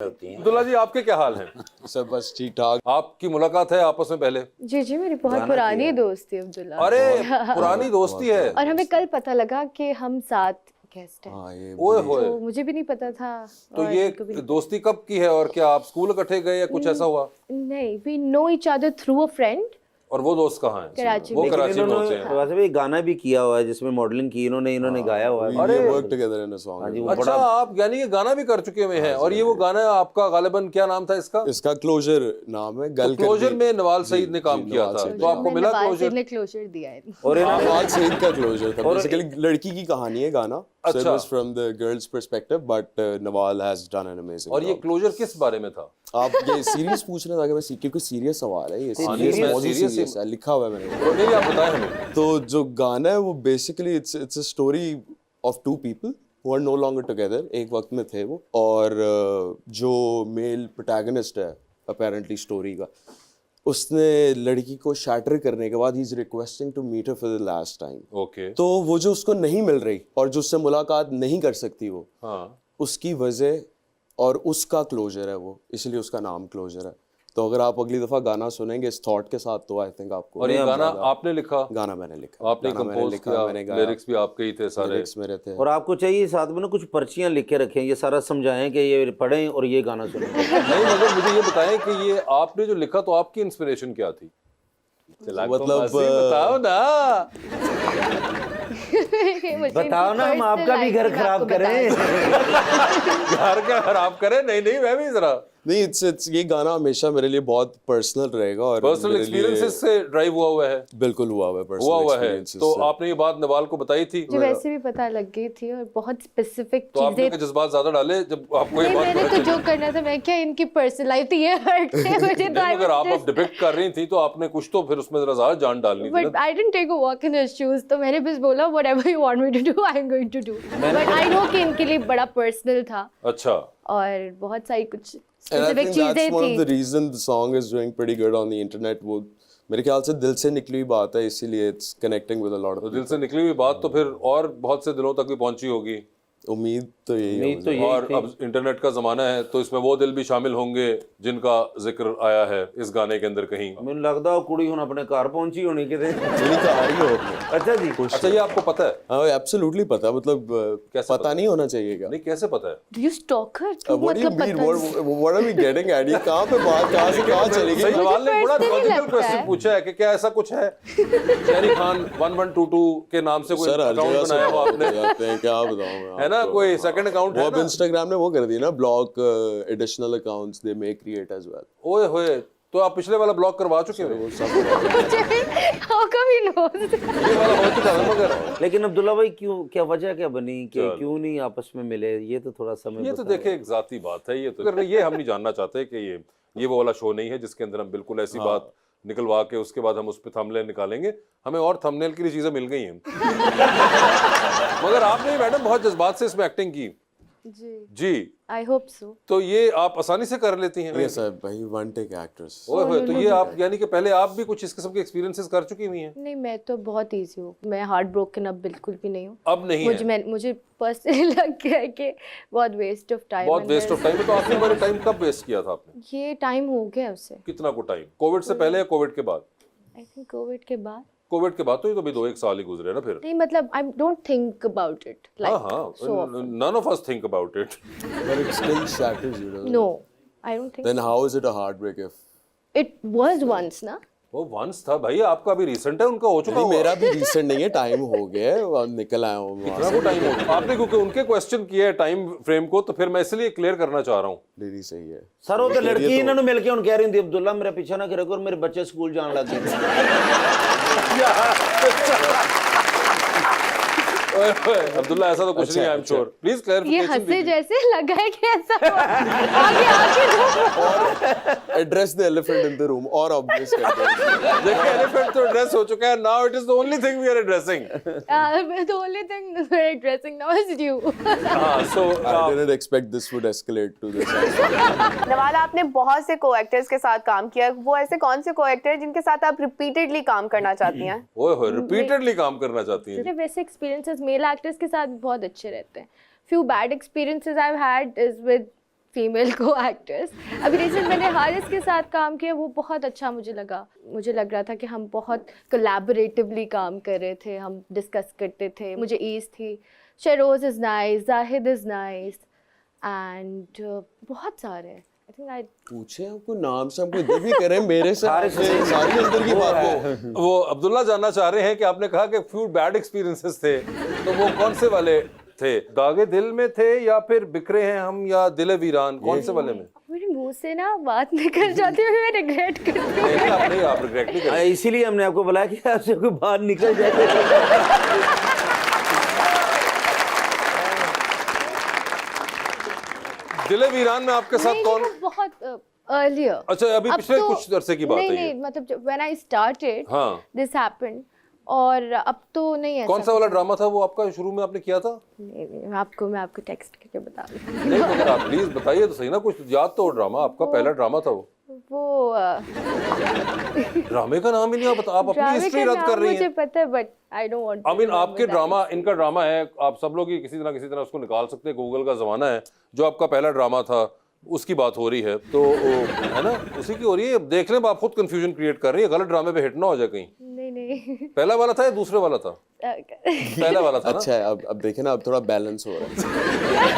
होती हैं। अब्दुल्ला जी, आपके क्या हाल हैं? सब बस ठीक ठाक। आपकी मुलाकात है आपस में पहले? जी जी, मेरी बहुत पुरानी दोस्ती है अब्दुल्ला। अरे पुरानी दोस्ती है। और हमें कल पता लगा कि हम 7 गेस्ट हैं। हाँ, ये ओए होए, तो मुझे भी नहीं पता था। तो और ये इनको भी नहीं दोस्ती कब की है और क्या आप स्कूल इकट्ठे गए या कुछ ऐसा हुआ? पता। नहीं, we know each other through a friend. और वो दोस्त कहाँ हैं? कराची वो में। कराची में होते हैं। वैसे भी गाना भी किया हुआ है जिसमें मॉडलिंग की इन्होंने गाया हुआ है। अरे work together in a song. हाँ जी, वो अच्छा, बड़ा आप यानी ये गाना भी कर चुके हुए हैं। और ये वो गाना आपका गालिबन क्या नाम था इसका? इसका क्लोजर नाम है। गल क्लोजर में नवाज सईद ने काम जी, किया नवाज था, सईद तो आपको मिला क्लोजर? ने क्लोजर दिया है। और नवाज सईद का क्लोजर था। बेसिकली लड़की की कहानी है गाना। So it अच्छा। was from the girl's perspective, but Nawal has done an amazing और ये job. क्लोजर किस बारे में था? आप ये सीरियस पूछ रहे थे? मैं क्योंकि सीरियस सवाल है ये। हाँ, सीरियस नहीं, मैं बहुत serious सीरियस है, लिखा हुआ है मैंने। तो नहीं, आप बताएं हमें। तो जो गाना है वो basically it's a story of two people who are no longer together. एक वक्त में थे वो, और जो मेल प्रोटैगनिस्ट है अपेरेंटली स्टोरी का, उसने लड़की को शैटर करने के बाद ही is requesting to meet her for the last time. Okay. तो वो जो उसको नहीं मिल रही और जो उससे मुलाकात नहीं कर सकती वो, हाँ, उसकी वजह और उसका क्लोजर है वो, इसलिए उसका नाम क्लोजर है। तो अगर आप अगली दफा गाना सुनेंगे इस थॉट के साथ, तो आई थिंक आपको। और ये गाना आपने लिखा? गाना मैंने लिखा। आपने गाना मैंने कंपोज लिखा, किया, मैंने गाया, लिरिक्स भी आपके ही थे सारे? लिरिक्स मेरे थे। और आपको चाहिए साथ में ना कुछ पर्चियां लिख के रखें, ये सारा समझाएं कि ये पढ़ें और ये गाना सुनें। नहीं, मगर मुझे ये बताएं कि ये आपने जो लिखा, तो आपकी इंस्पिरेशन क्या थी? मतलब बताओ ना। बताओ ना, हम आपका भी घर खराब करें। घर क्या खराब करे? नहीं नहीं, मैं भी जरा नहीं, इट्स ये गाना हमेशा मेरे लिए बहुत पर्सनल रहेगा और पर्सनल मेरे लिए एक्सपीरियंसेस से ड्राइव हुआ है। बिल्कुल हुआ है हुआ पर्सनल है। एक्सपीरियंसेस तो से। आपने ये बात नवाल को बताई थी? जो वैसे भी पता लग गई थी और बहुत स्पेसिफिक तो आपने चीजें। जज्बात ज्यादा डाले जब आपको ये नहीं, बात मैंने पता तो चली? जो करना था, मैं क्या इनकी पर्सनल लाइफ थी, ये हर्ट है मुझे। तो अगर आप अब डिपिक्ट कर रही थी, तो आपने कुछ तो फिर उसमें जरा ज्यादा जान डालनी थी बट ना। I didn't take a walk in his shoes. तो मैंने बस बोला whatever you want me to do I am going to do. But I know कि इनके लिए बड़ा पर्सनल था अच्छा। और बहुत सारी कुछ And I स्पेसिफिक think चीजें that's one of the थी। reason the song is doing pretty good on the internet. वो मेरे ख्याल से दिल से निकली हुई बात है, इसीलिए it's connecting with a lot तो of दिल से निकली हुई बात तो फिर और बहुत से दिलों तक भी पहुंची होगी। उम्मीद तो यही है उम्मीद तो मुझे। यही और थी। अब इंटरनेट का जमाना है, तो इसमें वो दिल भी शामिल होंगे जिनका जिक्र आया है इस गाने के अंदर कहीं। मैंने लगता है कुड़ी हुन अपने घर पहुंची होनी किते। मेरी कहानी हो अपने। अच्छा जी, अच्छा, ये आपको पता है? हाँ, एब्सोल्युटली पता, मतलब कैसे पता नहीं होना चाहिए क्या? नहीं, कैसे पता है? यू स्टॉकर क्यों? What do you मतलब mean? पता What are we getting at? ये कहाँ पे बात, कहाँ से कहाँ चलेगी? सही नवाल ने बड़ा personally लॉजिकल लगता क्वेश्चन है। पूछा है कि क्या ऐसा कुछ है? शेरी खान 1122 के नाम से कोई सर हर अकाउंट जगह से बनाया हुआ आपने, जाते हैं, क्या बताऊँ मैं है ना? आपको? कोई सेकंड अकाउंट वो है अब ना? इंस्टाग्राम ने वो कर दिया ना, block additional accounts they may create as well. ओए होए, तो आप पिछले वाला ब्लॉक करवा चुके हो? वो सब हाउ कम यू नो? ये वाला हो चुका है मगर। लेकिन अब्दुल्ला भाई क्यों, क्या वजह क्या बनी कि क्यों नहीं आपस में मिले? ये तो थोड़ा समय ये तो देखे एक जाती बात है। ये तो ये हम नहीं जानना चाहते कि ये वो वाला शो नहीं है जिसके अंदर हम बिल्कुल ऐसी बात निकलवा के उसके बाद हम उस पे थंबनेल निकालेंगे। हमें और थंबनेल के लिए चीजें मिल गई हैं। मगर आपने मैडम बहुत जज्बात से इसमें एक्टिंग की। जी, जी, आई होप सो। तो ये आप आसानी से कर लेती हैं? ये सब भाई वन टेक एक्ट्रेस। ओए होए, तो ये आप यानी कि पहले आप भी कुछ इस किस्म के एक्सपीरियंसेस कर चुकी हुई हैं? नहीं, मैं तो बहुत इजी हूँ। मैं हार्ट ब्रोकन अब बिल्कुल भी नहीं हूँ। अब नहीं है? मुझे पर्सनली लग गया है कि बहुत वेस्ट ऑफ टाइम। बहुत वेस्ट ऑफ टाइम है। तो आखिरी बार टाइम कब वेस्ट किया था आपने? ये टाइम हो गया उसे। कितना को टाइम? कोविड से पहले या कोविड के बाद? आई थिंक कोविड के बाद। कोविड के बाद तो ये तो भी 2-1 साल ही गुजरे ना फिर। नहीं, मतलब आई डोंट थिंक अबाउट इट हाँ लाइक हाँ, none of us think about it. But it still shatters you, doesn't it? No, I don't think Then how is it a heartbreak if? It was once ना। वो once था भाई, आपका भी recent है, उनका हो चुका नहीं, हुआ। मेरा भी रिसेंट नहीं है, टाइम हो गया है, अब निकल आया हूँ वहाँ कितना को टाइम हो गया? आपने क्योंकि उनके क्वेश्चन किए है टाइम फ्रेम को, तो फिर मैं इसलिए क्लियर करना चाह रहा हूँ। से। दीदी सही है सर वो तो लड़की इन्होंने मिल के कह रही थी अब्दुल्ला मेरा पीछा ना करे और मेरे बच्चे स्कूल जाने लग गए। अब्दुल्ला ऐसा तो कुछ नहीं है, आई एम श्योर। प्लीज ये क्लैरिफिकेशन हंसे जैसे लगा है कि ऐसा हुआ। आगे आगे दो। Address the elephant in the room और ऑब्वियस करते हैं। देखिए, एलिफेंट तो एड्रेस हो चुका है। Now it is the only thing we are addressing. The only thing we're addressing now is you. हां, सो I didn't expect this would escalate to this. Nawal, आपने बहुत से को एक्टर्स के साथ काम किया, वो ऐसे कौन से को एक्टर जिनके साथ आप रिपीटेडली काम करना चाहती हैं? ओए होए, रिपीटेडली काम करना चाहती हैं? सिर्फ वैसे एक्सपीरियंसेस मेल एक्टर्स के साथ बहुत अच्छे रहते हैं। Few bad experiences I have had is with female को एक्टर्स। अभी रिसेंट मैंने हारिस के साथ काम किया, वो बहुत अच्छा मुझे लगा। मुझे लग रहा था कि हम बहुत कोलैबोरेटिवली काम कर रहे थे, हम डिस्कस करते थे, मुझे ईज थी। Sheroz is nice, Zahid is nice and बहुत सारे हैं। आई थिंक आई पूछे आपको नाम से, हमको इधर भी करें मेरे से सारी अंदर की बात को। वो अब्दुल्ला जानना चाह रहे हैं कि आपने कहा कि फ्यू बैड एक्सपीरियंसेस थे, तो वो कौन से वाले थे? दागे दिल में थे या फिर बिखरे हैं हम या दिल वीरान, कौन से वाले में? मेरे मुंह से ना बात निकल जाती है, मैं रिग्रेट करती हूँ। नहीं, आप रिग्रेट नहीं करें। इसीलिए हमने आपको बुलाया कि आपसे कोई बाहर निकल जाए। दिल वीरान में आपके साथ कौन? बहुत अर्लियर। अच्छा, अभी पिछले कुछ अरसे की बात है ये? नहीं, मतलब व्हेन आई स्टार्टेड हाँ। दिस हैपेंड, और अब तो नहीं है। कौन सा वाला ड्रामा था वो आपका, शुरू में आपने किया था? नहीं, मैं आपको टेक्स्ट करके बता दूँ। नहीं, मगर आप प्लीज बताइए तो सही ना, कुछ याद तो हो। ड्रामा आपका पहला ड्रामा था वो ड्रामे का नाम ही नहीं आप अपनी हिस्ट्री रद्द कर रही हैं। मुझे पता है but I don't want. I mean आपके ड्रामा, इनका ड्रामा है, आप सब लोग ही किसी तरह उसको निकाल सकते हैं, गूगल का जमाना है। जो आपका पहला ड्रामा था उसकी बात हो रही है, तो है ना, उसी की हो रही है। देख लें, आप खुद कंफ्यूजन क्रिएट कर रही है, गलत ड्रामे पे हिट ना हो जाए कहीं। नहीं पहला वाला था या दूसरे वाला था? पहला वाला था ना? अच्छा है, अब देखे ना, अब थोड़ा बैलेंस हो रहा है।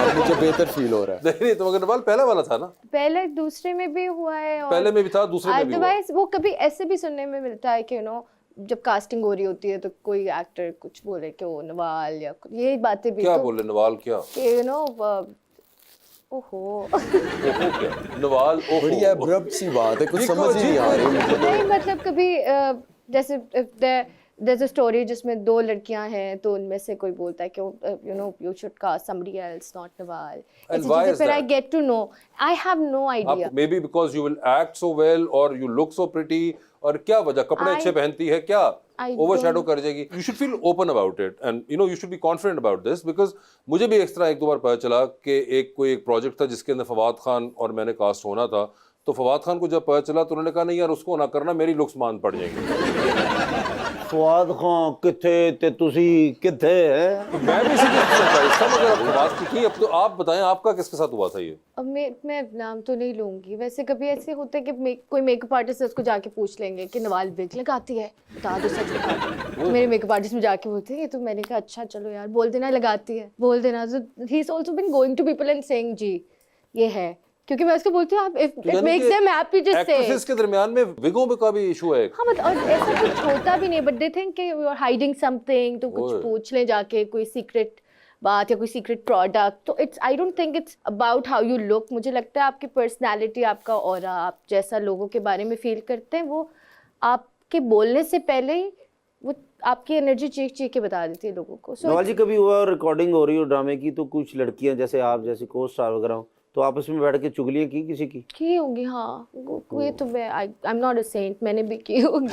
अब मुझे बेहतर फील हो रहा है। नहीं, तो मगर नवाल पहला वाला था ना? पहले दूसरे में भी हुआ है और पहले में भी था, दूसरे में भी हुआ। अदरवाइज वो कभी ऐसे भी सुनने में मिलता है कि यू नो जब कास्टिंग हो रही होती है तो कोई एक्टर कुछ बोले कि वो नवाल या ये बातें भी क्या तो बोले नवाल? क्या कि यू नो ओहो क्या नवाल? ओहो, बड़ी अब्रप्ट सी बात है, कुछ समझ ही नहीं आ रही मुझे। नहीं मतलब कभी जैसे there's a story जिसमें दो लड़कियां हैं तो उनमें से कोई बोलता है कि you know you should cast somebody else not Nawal. And why is फिर I that? get to know. I have no idea. Maybe because you will act so well or you look so pretty, और क्या वजह? कपड़े अच्छे पहनती है क्या? Overshadow कर जाएगी? You should feel open about it and you know you should be confident about this because मुझे भी इस तरह एक दो बार पता चला कि कोई एक प्रोजेक्ट था जिसके अंदर फवाद खान और मैंने कास्ट होना था, तो फवाद खान को जब पता चला तो उन्होंने कहा नहीं यार उसको ना करना, मेरी लुक्स मान पड़ जाएंगी। फवाद खान किथे ते तुसी किथे है? तो मैं भी इसी की सरप्राइज था, मगर आपको बात की थी। अब तो आप बताएं आपका किसके साथ हुआ था ये? अब मैं नाम तो नहीं लूंगी। वैसे कभी ऐसे होता है कि कोई मेकअप आर्टिस्ट है उसको जाके पूछ लेंगे कि नवाल विग लगाती है, बता दो सच बता दो। तो मेरे मेकअप आर्टिस्ट में जाके बोलते हैं, तो मैंने कहा अच्छा चलो यार बोल देना लगाती है, बोल देना। तो he is also been going to people and saying जी ये है, क्योंकि मैं उसको बोलती हूँ आप it makes them happy just say. Actresses के दरमियान में विगों में का भी इशू है। हाँ मतलब और ऐसा कुछ होता भी नहीं, बट दे थिंक कि यू आर हाइडिंग समथिंग, तो कुछ पूछ ले जाके कोई सीक्रेट बात या कोई सीक्रेट प्रोडक्ट। तो it's I don't think it's about how you look. मुझे लगता है आपकी पर्सनालिटी, आपका ऑरा, आप जैसा लोगों के बारे में फील करते हैं वो आपके बोलने से पहले ही वो आपकी एनर्जी चीख के बता देती है लोगों को। नवाल जी कभी हुआ रिकॉर्डिंग हो रही हो ड्रामे की तो कुछ लड़कियां जैसे आप जैसी को स्टार वगैरह हो तो आपस में बैठ के चुगलियां की किसी की होंगी? हाँ, ये तो मैं I am not a saint, मैंने भी की होगी।